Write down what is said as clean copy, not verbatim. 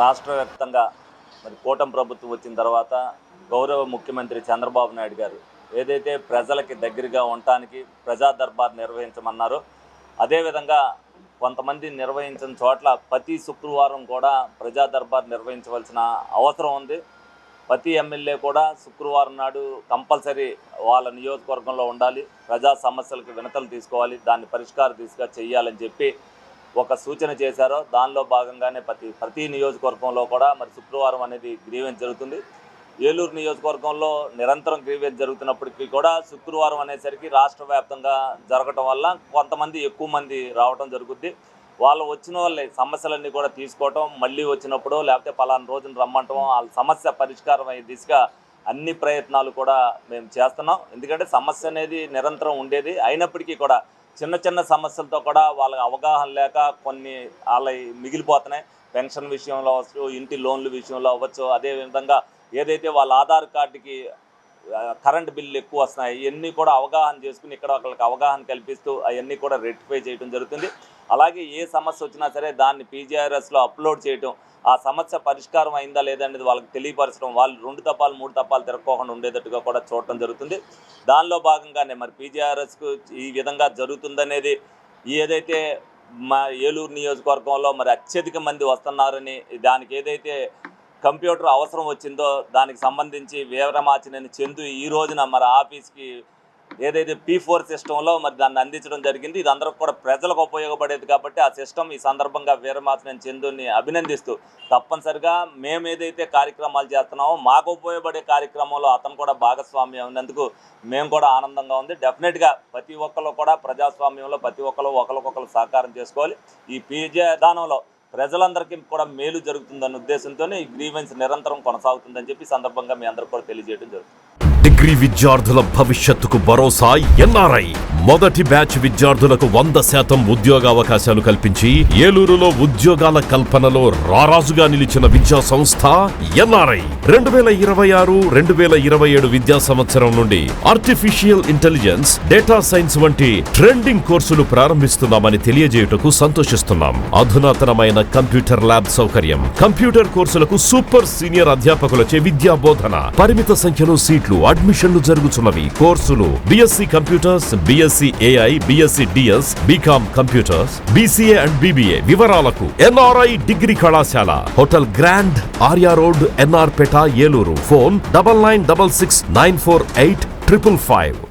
రాష్ట్ర వ్యాప్తంగా మరి కూటమి ప్రభుత్వం వచ్చిన తర్వాత గౌరవ ముఖ్యమంత్రి చంద్రబాబు నాయుడు గారు ఏదైతే ప్రజలకి దగ్గరగా ఉండటానికి ప్రజా దర్బార్ నిర్వహించమన్నారో అదేవిధంగా కొంతమంది నిర్వహించిన చోట్ల ప్రతి శుక్రవారం కూడా ప్రజా దర్బార్ నిర్వహించవలసిన అవసరం ఉంది. ప్రతి ఎమ్మెల్యే కూడా శుక్రవారం నాడు కంపల్సరీ వాళ్ళ నియోజకవర్గంలో ఉండాలి, ప్రజా సమస్యలకు వినతులు తీసుకోవాలి, దాన్ని పరిష్కార దిశగా చేయాలని చెప్పి ఒక సూచన చేశారో దానిలో భాగంగానే ప్రతి నియోజకవర్గంలో కూడా మరి శుక్రవారం అనేది గ్రీవెన్స్ జరుగుతుంది. ఏలూరు నియోజకవర్గంలో నిరంతరం గ్రీవెన్స్ జరుగుతున్నప్పటికీ కూడా శుక్రవారం అనేసరికి రాష్ట్ర వ్యాప్తంగా జరగటం వల్ల కొంతమంది ఎక్కువ మంది రావడం జరుగుద్ది. వాళ్ళు వచ్చిన వాళ్ళే సమస్యలన్నీ కూడా తీసుకోవటం, మళ్ళీ వచ్చినప్పుడు లేకపోతే పలానా రోజున రమ్మంటం, వాళ్ళ సమస్య పరిష్కారం అయ్యే దిశగా అన్ని ప్రయత్నాలు కూడా మేము చేస్తున్నాం. ఎందుకంటే సమస్య అనేది నిరంతరం ఉండేది. అయినప్పటికీ కూడా చిన్న చిన్న సమస్యలతో కూడా వాళ్ళకి అవగాహన లేక కొన్ని వాళ్ళ మిగిలిపోతున్నాయి. పెన్షన్ విషయంలో అవ్వచ్చు, ఇంటి లోన్ల విషయంలో అవ్వచ్చు, అదేవిధంగా ఏదైతే వాళ్ళ ఆధార్ కార్డుకి కరెంట్ బిల్లు ఎక్కువ వస్తున్నాయి ఇవన్నీ కూడా అవగాహన చేసుకుని ఇక్కడ వాళ్ళకి అవగాహన కల్పిస్తూ అవన్నీ కూడా రెక్టిఫై చేయడం జరుగుతుంది. అలాగే ఏ సమస్య వచ్చినా సరే దాన్ని పీజీఆర్ఎస్లో అప్లోడ్ చేయడం, ఆ సమస్య పరిష్కారం అయిందా లేదనేది వాళ్ళకి తెలియపరచడం, వాళ్ళు 2 తప్పాలు 3 తప్పాలు తిరగకోకుండా ఉండేటట్టుగా కూడా చూడటం జరుగుతుంది. దానిలో భాగంగానే మరి పీజీఆర్ఎస్కు ఈ విధంగా జరుగుతుందనేది ఏదైతే మా ఏలూరు నియోజకవర్గంలో మరి అత్యధిక మంది వస్తున్నారని దానికి ఏదైతే కంప్యూటర్ అవసరం వచ్చిందో దానికి సంబంధించి వీరమాచినేని చందు ఈ రోజున మరి ఆఫీస్కి ఏదైతే P4 సిస్టంలో మరి దాన్ని అందించడం జరిగింది. ఇది అందరికి కూడా ప్రజలకు ఉపయోగపడేది కాబట్టి ఆ సిస్టమ్ ఈ సందర్భంగా వీరమాచినేని చందుని అభినందిస్తూ తప్పనిసరిగా మేము ఏదైతే కార్యక్రమాలు చేస్తున్నామో మాకు ఉపయోగపడే కార్యక్రమంలో అతను కూడా భాగస్వామ్యం ఉన్నందుకు మేము కూడా ఆనందంగా ఉంది. డెఫినెట్గా ప్రతి ఒక్కరు కూడా ప్రజాస్వామ్యంలో ప్రతి ఒక్కరు ఒకరికొకరు సహకారం చేసుకోవాలి. ఈ పీజీ విధానంలో ప్రజలందరికీ కూడా మేలు జరుగుతుందన్న ఉద్దేశంతో ఈ గ్రీవెన్స్ నిరంతరం కొనసాగుతుందని చెప్పి సందర్భంగా మీ అందరికీ కూడా తెలియజేయడం జరుగుతుంది. డిగ్రీ విద్యార్థుల భవిష్యత్తుకు భరోసా ఎన్ఆర్ఐ మొదటి బ్యాచ్ విద్యార్థులకు 100% ఉద్యోగావకాశాలు కల్పించి ఏలూరులో ఉద్యోగాల కల్పనలో రారాజుగా నిలిచిన విద్యా సంస్థ ఎన్ఆర్ఐ 2026-2027 విద్యా సంవత్సరం నుండి ఆర్టిఫిషియల్ ఇంటెలిజెన్స్, డేటా సైన్స్ వంటి ట్రెండింగ్ కోర్సులు ప్రారంభిస్తున్నామని తెలియజేయుటకు సంతోషిస్తున్నాం. అధునాతనమైన కంప్యూటర్ ల్యాబ్ సౌకర్యం, కంప్యూటర్ కోర్సులకు సూపర్ సీనియర్ అధ్యాపకులచే విద్యా బోధన, పరిమిత సంఖ్యలో సీట్లు, అడ్మిషన్లు జరుగుతున్నవి. కోర్సులు BSc computers, BSc AI, BSc DS, BCom computers, BCA and BBA. వివరాలకు ఎన్ఆర్ఐ డిగ్రీ కళాశాల, hotel grand, Arya road, NR పేట, ఏలూరు. ఫోన్ 9966948555.